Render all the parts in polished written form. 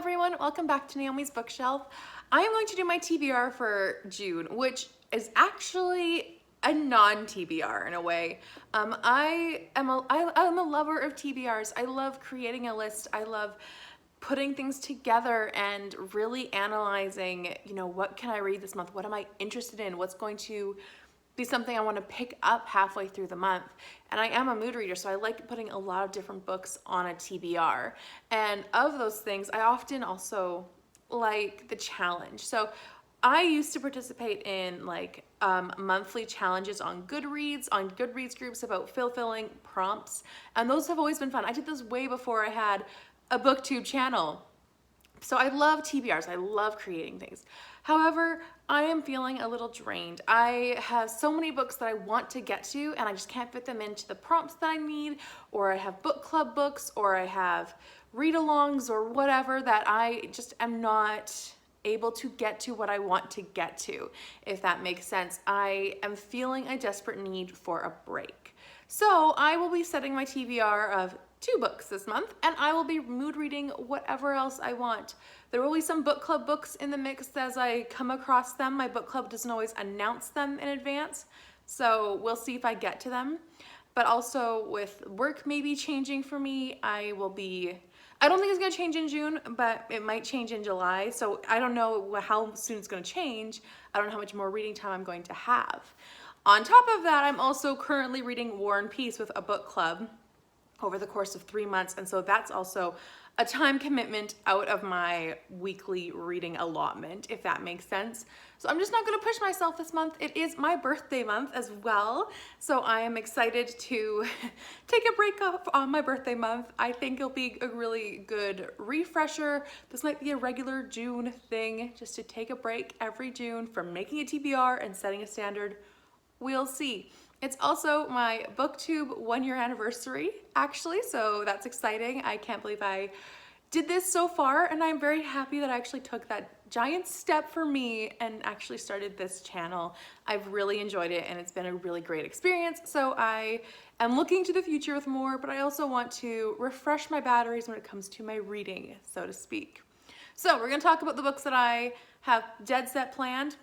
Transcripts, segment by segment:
everyone, welcome back to Naomi's Bookshelf. I am going to do my TBR for June, which is actually a non-TBR in a way. I'm a lover of TBRs. I love creating a list. I love putting things together and really analyzing, what can I read this month? What am I interested in? What's going to be something I want to pick up halfway through the month. And I am a mood reader, so I like putting a lot of different books on a TBR. And of those things, I often also like the challenge. So I used to participate in monthly challenges on Goodreads groups about fulfilling prompts. And those have always been fun. I did those way before I had a BookTube channel. So I love TBRs, I love creating things. However, I am feeling a little drained. I have so many books that I want to get to and I just can't fit them into the prompts that I need, or I have book club books, or I have read-alongs or whatever that I just am not able to get to what I want to get to, if that makes sense. I am feeling a desperate need for a break. So I will be setting my TBR of 2 books this month, and I will be mood reading whatever else I want. There will be some book club books in the mix as I come across them. My book club doesn't always announce them in advance, so we'll see if I get to them. But also with work maybe changing for me, I don't think it's gonna change in June, but it might change in July. So I don't know how soon it's gonna change. I don't know how much more reading time I'm going to have. On top of that, I'm also currently reading War and Peace with a book club over the course of 3 months. And so that's also a time commitment out of my weekly reading allotment, if that makes sense. So I'm just not gonna push myself this month. It is my birthday month as well. So I am excited to take a break off on my birthday month. I think it'll be a really good refresher. This might be a regular June thing, just to take a break every June from making a TBR and setting a standard. We'll see. It's also my BookTube 1-year anniversary, actually, so that's exciting. I can't believe I did this so far, and I'm very happy that I actually took that giant step for me and actually started this channel. I've really enjoyed it, and it's been a really great experience, so I am looking to the future with more, but I also want to refresh my batteries when it comes to my reading, so to speak. So we're gonna talk about the books that I have dead set planned,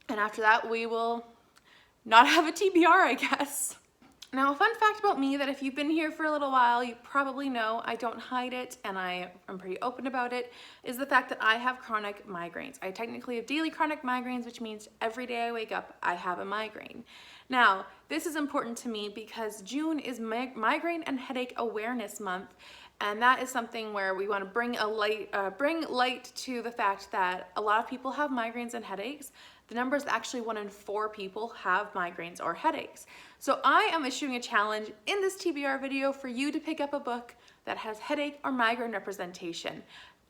and after that we will not have a TBR, I guess. Now, a fun fact about me that if you've been here for a little while, you probably know, I don't hide it and I am pretty open about it, is the fact that I have chronic migraines. I technically have daily chronic migraines, which means every day I wake up, I have a migraine. Now, this is important to me because June is Migraine and Headache Awareness Month, and that is something where we want to bring light to the fact that a lot of people have migraines and headaches. The number is actually 1 in 4 people have migraines or headaches. So I am issuing a challenge in this TBR video for you to pick up a book that has headache or migraine representation.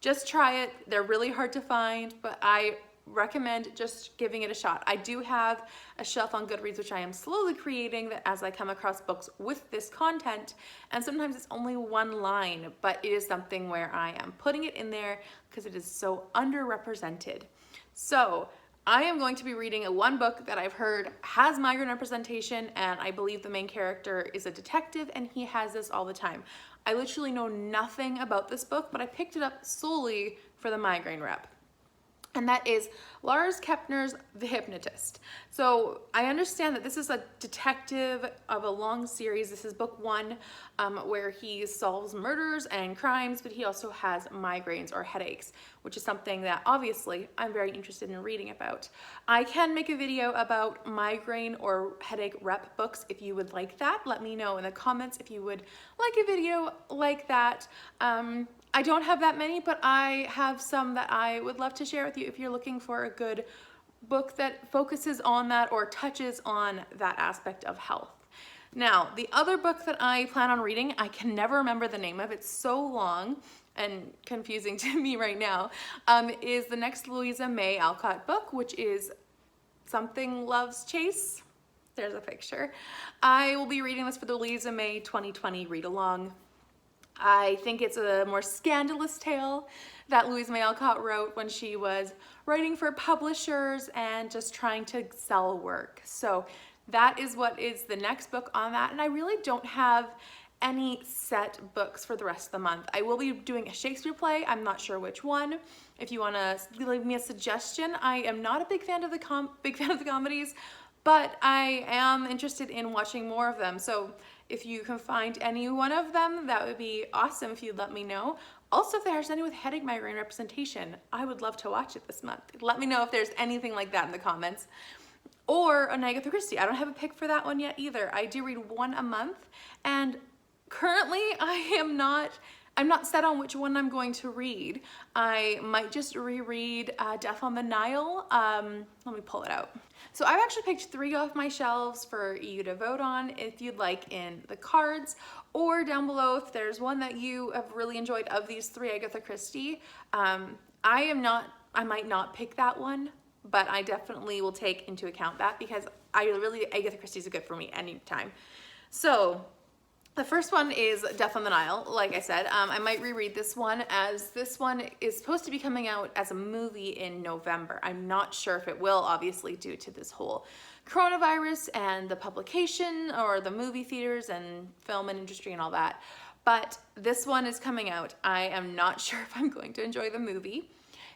Just try it. They're really hard to find, but I recommend just giving it a shot. I do have a shelf on Goodreads, which I am slowly creating that as I come across books with this content, and sometimes it's only 1 line, but it is something where I am putting it in there because it is so underrepresented. So I am going to be reading 1 book that I've heard has migraine representation, and I believe the main character is a detective and he has this all the time. I literally know nothing about this book, but I picked it up solely for the migraine rep. And that is Lars Kepner's The Hypnotist. So I understand that this is a detective of a long series. This is book 1, where he solves murders and crimes, but he also has migraines or headaches, which is something that obviously I'm very interested in reading about. I can make a video about migraine or headache rep books if you would like that. Let me know in the comments if you would like a video like that. I don't have that many, but I have some that I would love to share with you if you're looking for a good book that focuses on that or touches on that aspect of health. Now, the other book that I plan on reading, I can never remember the name of, it's so long and confusing to me right now, is the next Louisa May Alcott book, which is Something Loves Chase. There's a picture. I will be reading this for the Louisa May 2020 read-along. I think it's a more scandalous tale that Louisa May Alcott wrote when she was writing for publishers and just trying to sell work. So that is what is the next book on that, and I really don't have any set books for the rest of the month. I will be doing a Shakespeare play. I'm not sure which one. If you want to leave me a suggestion, I am not a big fan of the comedies, but I am interested in watching more of them. So if you can find any one of them, that would be awesome if you'd let me know. Also, if there's any with headache migraine representation, I would love to watch it this month. Let me know if there's anything like that in the comments. Or an Agatha Christie. I don't have a pick for that one yet either. I do read one a month, and currently I'm not set on which one I'm going to read. I might just reread Death on the Nile. Let me pull it out. So I've actually picked 3 off my shelves for you to vote on if you'd like in the cards, or down below if there's one that you have really enjoyed of these 3 Agatha Christie. I might not pick that one, but I definitely will take into account that, because Agatha Christie's good for me anytime. So the first one is Death on the Nile. Like I said, I might reread this one, as this one is supposed to be coming out as a movie in November. I'm not sure if it will, obviously, due to this whole coronavirus and the publication or the movie theaters and film and industry and all that. But this one is coming out. I am not sure if I'm going to enjoy the movie.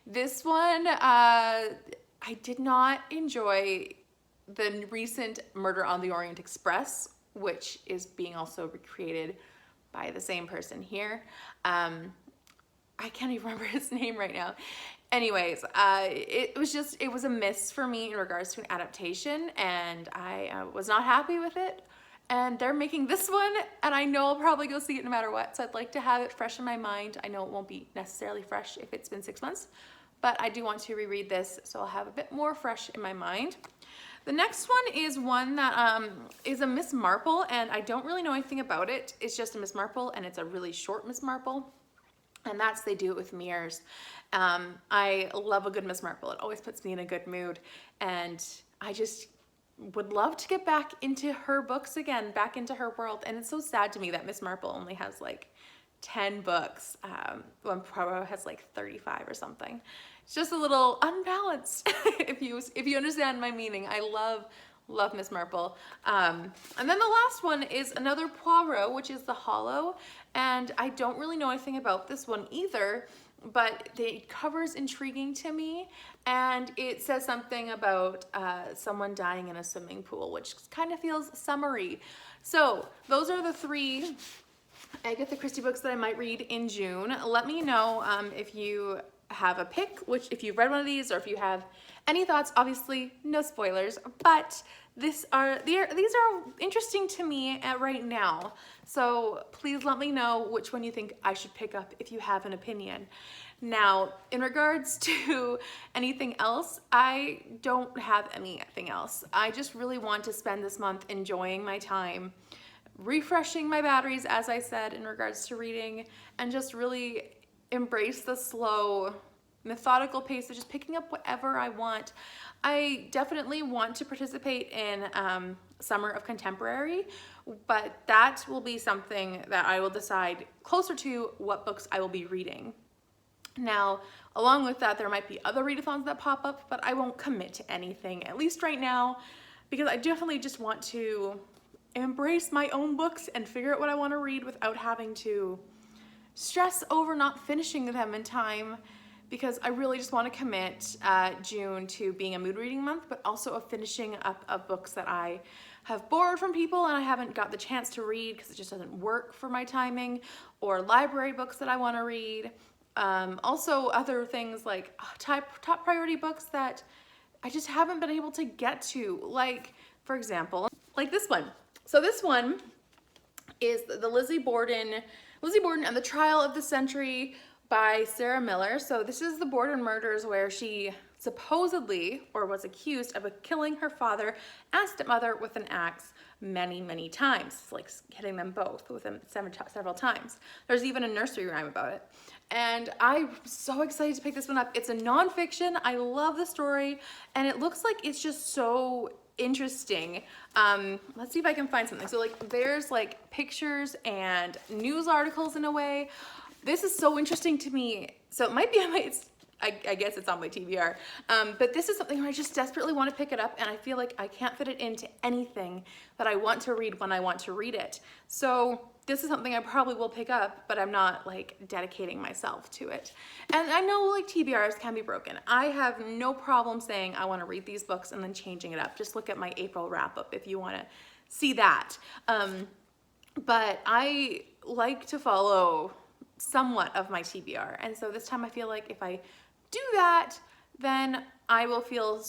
This one, I did not enjoy the recent Murder on the Orient Express, which is being also recreated by the same person here. I can't even remember his name right now. Anyways, it was a miss for me in regards to an adaptation, and I was not happy with it. And they're making this one, and I know I'll probably go see it no matter what, so I'd like to have it fresh in my mind. I know it won't be necessarily fresh if it's been 6 months, but I do want to reread this, so I'll have a bit more fresh in my mind. The next one is one that is a Miss Marple, and I don't really know anything about it. It's just a Miss Marple, and it's a really short Miss Marple, and that's They Do It With Mirrors. I love a good Miss Marple. It always puts me in a good mood, and I just would love to get back into her books again, back into her world. And it's so sad to me that Miss Marple only has like 10 books. One Poirot has like 35 or something. It's just a little unbalanced, if you understand my meaning. I love Miss Marple. And then the last one is another Poirot, which is The Hollow. And I don't really know anything about this one either, but the cover's intriguing to me, and it says something about someone dying in a swimming pool, which kind of feels summery. So those are the 3 Agatha Christie books that I might read in June. Let me know if you have a pick, if you've read one of these, or if you have any thoughts. Obviously, no spoilers, but these are interesting to me right now. So please let me know which one you think I should pick up if you have an opinion. Now, in regards to anything else, I don't have anything else. I just really want to spend this month enjoying my time, refreshing my batteries, as I said, in regards to reading, and just really embrace the slow, methodical pace of just picking up whatever I want. I definitely want to participate in Summer of Contemporary, but that will be something that I will decide closer to what books I will be reading. Now, along with that, there might be other readathons that pop up, but I won't commit to anything, at least right now, because I definitely just want to embrace my own books and figure out what I want to read without having to stress over not finishing them in time, because I really just want to commit June to being a mood reading month, but also a finishing up of books that I have borrowed from people and I haven't got the chance to read because it just doesn't work for my timing, or library books that I want to read. Also other things like top priority books that I just haven't been able to get to, like, for example, like this one. So this one is the Lizzie Borden and the Trial of the Century by Sarah Miller. So this is the Borden murders, where she supposedly, or was accused of killing her father and stepmother with an axe many times, like hitting them both with them several times. There's even a nursery rhyme about it. And I'm so excited to pick this one up. It's a nonfiction. I love the story, and it looks like it's just so interesting. Let's see if I can find something. So like there's like pictures and news articles in a way. This is so interesting to me. So it might be on my, I guess it's on my TBR. But this is something where I just desperately want to pick it up, and I feel like I can't fit it into anything that I want to read when I want to read it. So this is something I probably will pick up, but I'm not like dedicating myself to it. And I know like TBRs can be broken. I have no problem saying I want to read these books and then changing it up. Just look at my April wrap up if you want to see that. But I like to follow somewhat of my TBR. And so this time I feel like if I do that, then I will feel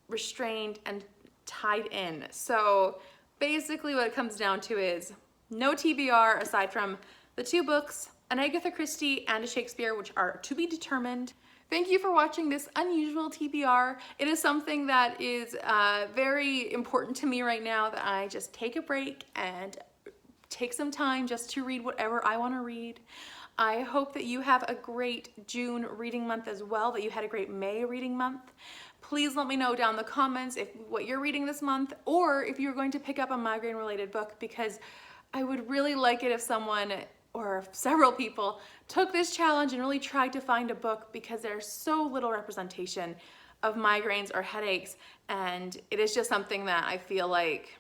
restrained and tied in. So basically what it comes down to is no TBR aside from the 2 books, an Agatha Christie and a Shakespeare, which are to be determined. Thank you for watching this unusual TBR. It is something that is very important to me right now, that I just take a break and take some time just to read whatever I want to read. I hope that you have a great June reading month as well, that you had a great May reading month. Please let me know down in the comments what you're reading this month, or if you're going to pick up a migraine related book, because I would really like it if someone or several people took this challenge and really tried to find a book, because there's so little representation of migraines or headaches, and it is just something that I feel like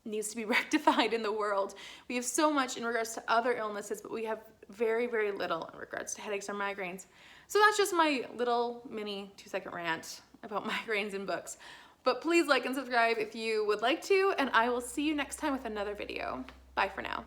needs to be rectified in the world. We have so much in regards to other illnesses, but we have very, very little in regards to headaches or migraines. So that's just my little mini 2-second rant about migraines and books. But please like and subscribe if you would like to, and I will see you next time with another video. Bye for now.